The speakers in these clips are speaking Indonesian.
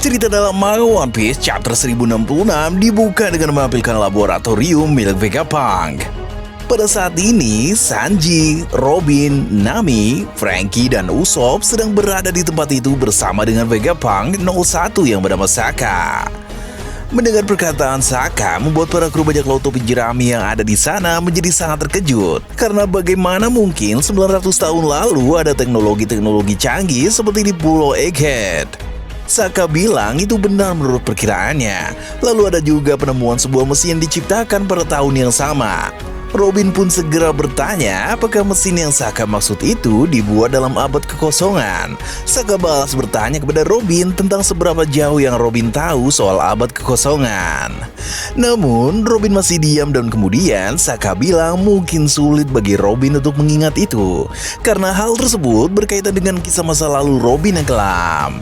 Cerita dalam manga One Piece chapter 1066 dibuka dengan menampilkan laboratorium milik Vegapunk. Pada saat ini, Sanji, Robin, Nami, Franky, dan Usopp sedang berada di tempat itu bersama dengan Vegapunk 01 yang bernama Sokka. Mendengar perkataan Sokka membuat para kru bajak laut topi jerami yang ada di sana menjadi sangat terkejut. Karena bagaimana mungkin 900 tahun lalu ada teknologi-teknologi canggih seperti di Pulau Egghead. Sokka bilang itu benar menurut perkiraannya. Lalu ada juga penemuan sebuah mesin diciptakan pada tahun yang sama. Robin pun segera bertanya apakah mesin yang Sokka maksud itu dibuat dalam abad kekosongan. Sokka balas bertanya kepada Robin tentang seberapa jauh yang Robin tahu soal abad kekosongan. Namun Robin masih diam dan kemudian Sokka bilang mungkin sulit bagi Robin untuk mengingat itu karena hal tersebut berkaitan dengan kisah masa lalu Robin yang kelam.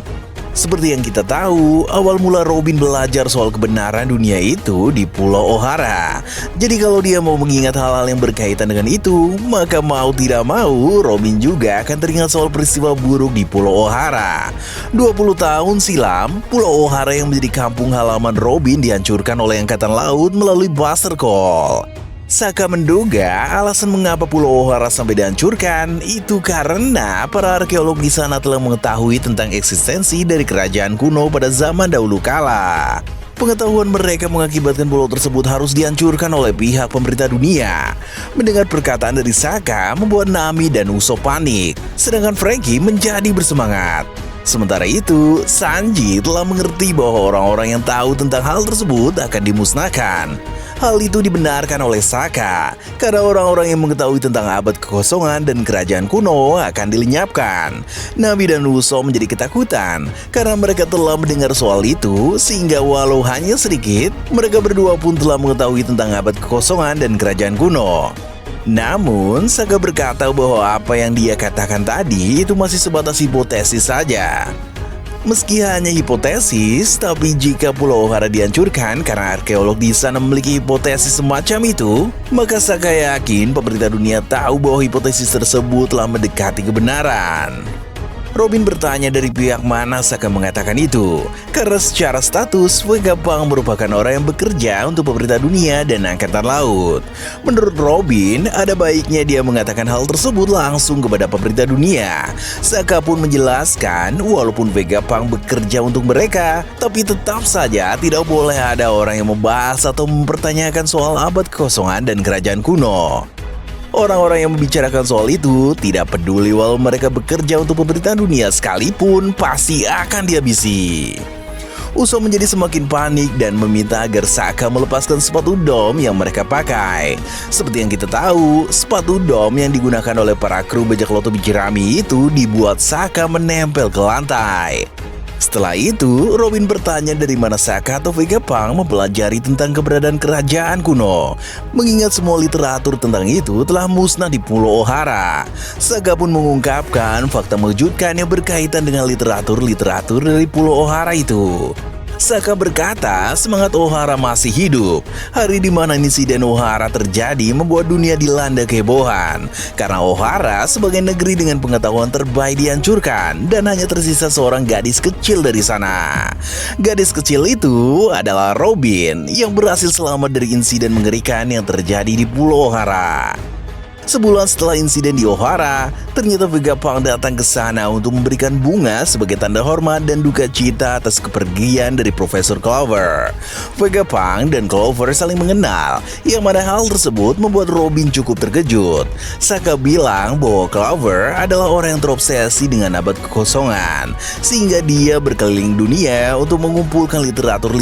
Seperti yang kita tahu, awal mula Robin belajar soal kebenaran dunia itu di Pulau Ohara. Jadi kalau dia mau mengingat hal-hal yang berkaitan dengan itu, maka mau tidak mau Robin juga akan teringat soal peristiwa buruk di Pulau Ohara. 20 tahun silam, Pulau Ohara yang menjadi kampung halaman Robin dihancurkan oleh Angkatan Laut melalui Buster Call. Sokka menduga alasan mengapa Pulau Ohara sampai dihancurkan itu karena para arkeolog di sana telah mengetahui tentang eksistensi dari kerajaan kuno pada zaman dahulu kala. Pengetahuan mereka mengakibatkan pulau tersebut harus dihancurkan oleh pihak pemerintah dunia. Mendengar perkataan dari Sokka membuat Nami dan Usopp panik, sedangkan Franky menjadi bersemangat. Sementara itu, Sanji telah mengerti bahwa orang-orang yang tahu tentang hal tersebut akan dimusnahkan. Hal itu dibenarkan oleh Sokka, karena orang-orang yang mengetahui tentang abad kekosongan dan kerajaan kuno akan dilenyapkan. Nami dan Usopp menjadi ketakutan, karena mereka telah mendengar soal itu, sehingga walau hanya sedikit, mereka berdua pun telah mengetahui tentang abad kekosongan dan kerajaan kuno. Namun, Sokka berkata bahwa apa yang dia katakan tadi itu masih sebatas hipotesis saja. Meski hanya hipotesis, tapi jika Pulau Ohara dihancurkan karena arkeolog di sana memiliki hipotesis semacam itu, maka Sokka yakin pemerintah dunia tahu bahwa hipotesis tersebut telah mendekati kebenaran. Robin bertanya dari pihak mana Sokka mengatakan itu, karena secara status Vegapunk merupakan orang yang bekerja untuk pemerintah dunia dan Angkatan Laut. Menurut Robin, ada baiknya dia mengatakan hal tersebut langsung kepada pemerintah dunia. Sokka pun menjelaskan walaupun Vegapunk bekerja untuk mereka, tapi tetap saja tidak boleh ada orang yang membahas atau mempertanyakan soal abad kekosongan dan kerajaan kuno. Orang-orang yang membicarakan soal itu tidak peduli walau mereka bekerja untuk pemerintahan dunia sekalipun pasti akan dihabisi. Usopp menjadi semakin panik dan meminta agar Sokka melepaskan sepatu dom yang mereka pakai. Seperti yang kita tahu, sepatu dom yang digunakan oleh para kru bajak laut topi jerami itu dibuat Sokka menempel ke lantai. Setelah itu, Robin bertanya dari mana Sokka atau Vegapunk mempelajari tentang keberadaan kerajaan kuno. Mengingat semua literatur tentang itu telah musnah di Pulau Ohara. Sokka pun mengungkapkan fakta mengejutkan yang berkaitan dengan literatur dari Pulau Ohara itu. Sokka berkata semangat Ohara masih hidup. Hari di mana insiden Ohara terjadi membuat dunia dilanda kehebohan. Karena Ohara sebagai negeri dengan pengetahuan terbaik dihancurkan dan hanya tersisa seorang gadis kecil dari sana. Gadis kecil itu adalah Robin yang berhasil selamat dari insiden mengerikan yang terjadi di Pulau Ohara. Sebulan setelah insiden di Ohara, ternyata Vegapunk datang ke sana untuk memberikan bunga sebagai tanda hormat dan duka cita atas kepergian dari Profesor Clover. Vegapunk dan Clover saling mengenal, yang mana hal tersebut membuat Robin cukup terkejut. Sokka bilang bahwa Clover adalah orang yang terobsesi dengan abad kekosongan, sehingga dia berkeliling dunia untuk mengumpulkan literatur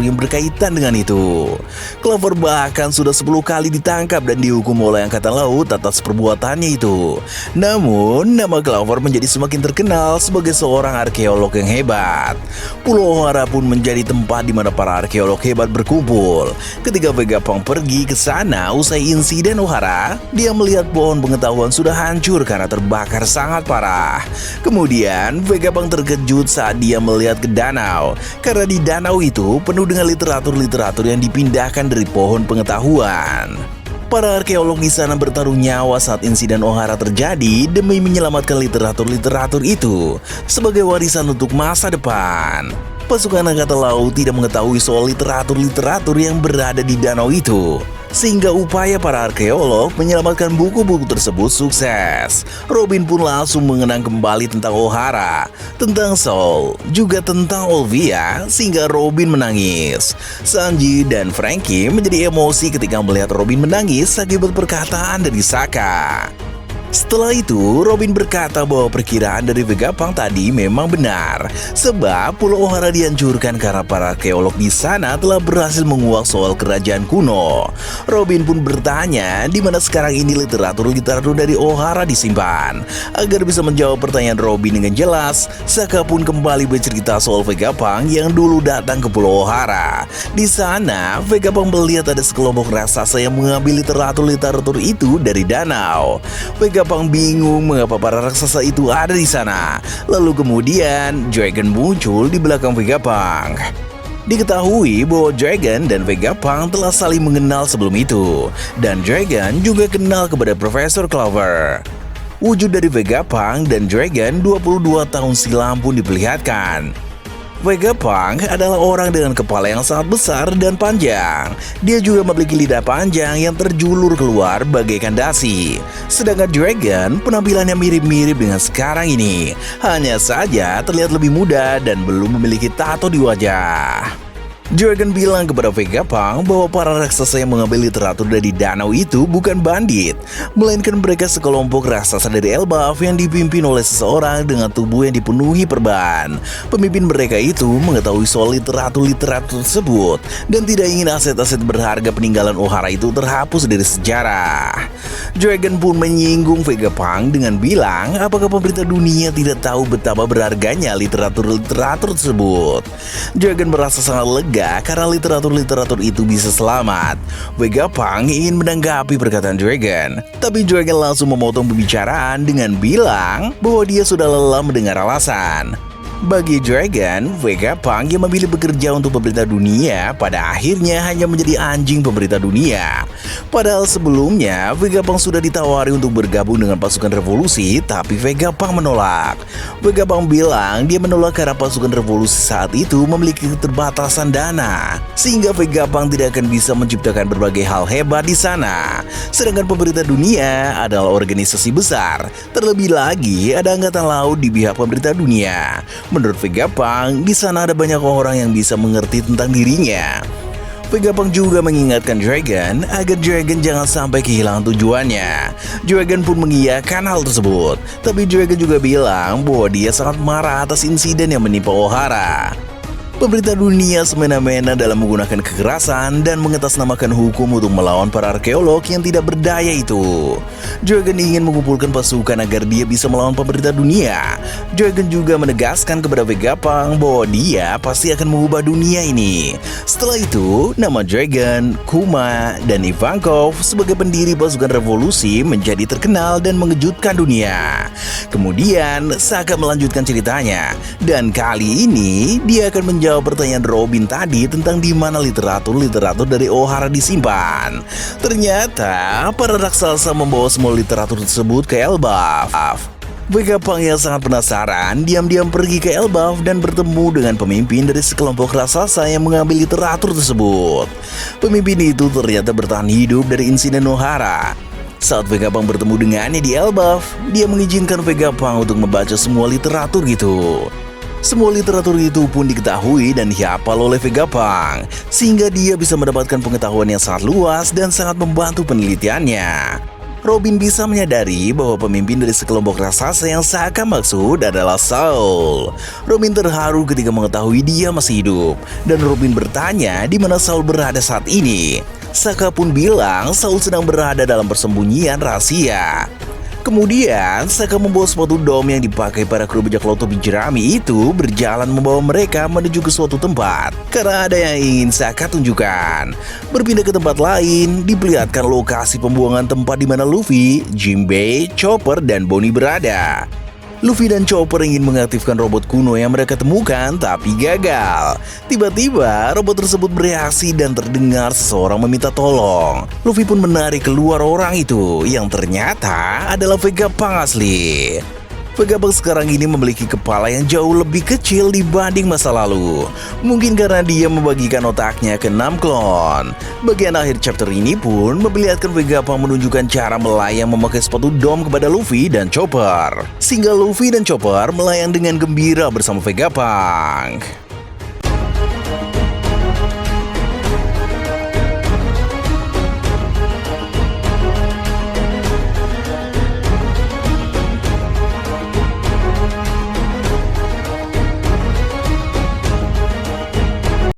yang berkaitan dengan itu. Clover bahkan sudah 10 kali ditangkap dan dihukum oleh Angkatan Laut atas perbuatannya itu. Namun, nama Clover menjadi semakin terkenal sebagai seorang arkeolog yang hebat. Pulau Ohara pun menjadi tempat di mana para arkeolog hebat berkumpul. Ketika Vegapunk pergi ke sana usai insiden Ohara, dia melihat pohon pengetahuan sudah hancur karena terbakar sangat parah. Kemudian, Vegapunk terkejut saat dia melihat ke danau, karena di danau itu penuh dengan literatur yang dipindahkan dari pohon pengetahuan. Para arkeolog di sana bertaruh nyawa saat insiden Ohara terjadi demi menyelamatkan literatur itu sebagai warisan untuk masa depan. Pasukan Angkatan Laut tidak mengetahui soal literatur-literatur yang berada di danau itu, sehingga upaya para arkeolog menyelamatkan buku-buku tersebut sukses. Robin pun langsung mengenang kembali tentang O'Hara, tentang Saul, juga tentang Olivia, sehingga Robin menangis. Sanji dan Frankie menjadi emosi ketika melihat Robin menangis akibat perkataan dari Sokka. Setelah itu, Robin berkata bahwa perkiraan dari Vegapunk tadi memang benar, sebab Pulau O'Hara dihancurkan karena para arkeolog di sana telah berhasil menguak soal kerajaan kuno. Robin pun bertanya di mana sekarang ini literatur-literatur dari O'Hara disimpan. Agar bisa menjawab pertanyaan Robin dengan jelas, Sokka pun kembali bercerita soal Vegapunk yang dulu datang ke Pulau O'Hara. Di sana, Vegapunk melihat ada sekelompok raksasa yang mengambil literatur-literatur itu dari danau. Vegapunk bingung mengapa para raksasa itu ada di sana. Lalu kemudian Dragon muncul di belakang Vegapunk. Diketahui bahwa Dragon dan Vegapunk telah saling mengenal sebelum itu, dan Dragon juga kenal kepada Profesor Clover. Wujud dari Vegapunk dan Dragon 22 tahun silam pun diperlihatkan. Vegapunk adalah orang dengan kepala yang sangat besar dan panjang. Dia juga memiliki lidah panjang yang terjulur keluar bagaikan dasi. Sedangkan Dragon penampilannya mirip-mirip dengan sekarang ini. Hanya saja terlihat lebih muda dan belum memiliki tato di wajah. Dragon bilang kepada Vegapunk bahwa para raksasa yang mengambil literatur dari danau itu bukan bandit, melainkan mereka sekelompok raksasa dari Elbaf yang dipimpin oleh seseorang dengan tubuh yang dipenuhi perban. Pemimpin mereka itu mengetahui soal literatur-literatur tersebut dan tidak ingin aset-aset berharga peninggalan O'Hara itu terhapus dari sejarah. Dragon pun menyinggung Vegapunk dengan bilang apakah pemerintah dunia tidak tahu betapa berharganya literatur-literatur tersebut. Dragon merasa sangat lega karena literatur-literatur itu bisa selamat. Vegapunk ingin menanggapi perkataan Dragon, tapi Dragon langsung memotong pembicaraan dengan bilang bahwa dia sudah lelah mendengar alasan. Bagi Dragon, Vegapunk yang memilih bekerja untuk pemerintah dunia pada akhirnya hanya menjadi anjing pemerintah dunia. Padahal sebelumnya Vegapunk sudah ditawari untuk bergabung dengan pasukan revolusi, tapi Vegapunk menolak. Vegapunk bilang dia menolak karena pasukan revolusi saat itu memiliki keterbatasan dana, sehingga Vegapunk tidak akan bisa menciptakan berbagai hal hebat di sana. Sedangkan pemerintah dunia adalah organisasi besar. Terlebih lagi ada angkatan laut di pihak pemerintah dunia. Menurut Vegapunk, di sana ada banyak orang yang bisa mengerti tentang dirinya. Vegapunk juga mengingatkan Dragon agar Dragon jangan sampai kehilangan tujuannya. Dragon pun mengiyakan hal tersebut, tapi Dragon juga bilang bahwa dia sangat marah atas insiden yang menimpa O'Hara. Pemerintah dunia semena-mena dalam menggunakan kekerasan dan mengatasnamakan hukum untuk melawan para arkeolog yang tidak berdaya itu. Dragon ingin mengumpulkan pasukan agar dia bisa melawan pemerintah dunia. Dragon juga menegaskan kepada Vegapunk bahwa dia pasti akan mengubah dunia ini. Setelah itu, nama Dragon, Kuma, dan Ivankov sebagai pendiri pasukan revolusi menjadi terkenal dan mengejutkan dunia. Kemudian, Sokka melanjutkan ceritanya, dan kali ini dia akan menjawab pertanyaan Robin tadi tentang di mana literatur-literatur dari O'Hara disimpan. Ternyata para raksasa membawa semua literatur tersebut ke Elbaf. Vegapunk yang sangat penasaran diam-diam pergi ke Elbaf dan bertemu dengan pemimpin dari sekelompok raksasa yang mengambil literatur tersebut. Pemimpin itu ternyata bertahan hidup dari insiden O'Hara. Saat Vegapunk bertemu dengannya di Elbaf, dia mengizinkan Vegapunk untuk membaca semua literatur gitu. Semua literatur itu pun diketahui dan dihafal oleh Vegapunk, sehingga dia bisa mendapatkan pengetahuan yang sangat luas dan sangat membantu penelitiannya. Robin bisa menyadari bahwa pemimpin dari sekelompok raksasa yang Sokka maksud adalah Saul. Robin terharu ketika mengetahui dia masih hidup, dan Robin bertanya di mana Saul berada saat ini. Sokka pun bilang Saul sedang berada dalam persembunyian rahasia. Kemudian, Sokka membawa sepatu dom yang dipakai para kru bajak laut topi jerami itu berjalan membawa mereka menuju ke suatu tempat. Karena ada yang ingin Sokka tunjukkan. Berpindah ke tempat lain, diperlihatkan lokasi pembuangan tempat di mana Luffy, Jinbei, Chopper, dan Bonnie berada. Luffy dan Chopper ingin mengaktifkan robot kuno yang mereka temukan, tapi gagal. Tiba-tiba, robot tersebut bereaksi dan terdengar seseorang meminta tolong. Luffy pun menarik keluar orang itu, yang ternyata adalah Vegapunk asli. Vegapunk sekarang ini memiliki kepala yang jauh lebih kecil dibanding masa lalu. Mungkin karena dia membagikan otaknya ke 6 klon. Bagian akhir chapter ini pun memperlihatkan Vegapunk menunjukkan cara melayang memakai sepatu dom kepada Luffy dan Chopper. Sehingga Luffy dan Chopper melayang dengan gembira bersama Vegapunk.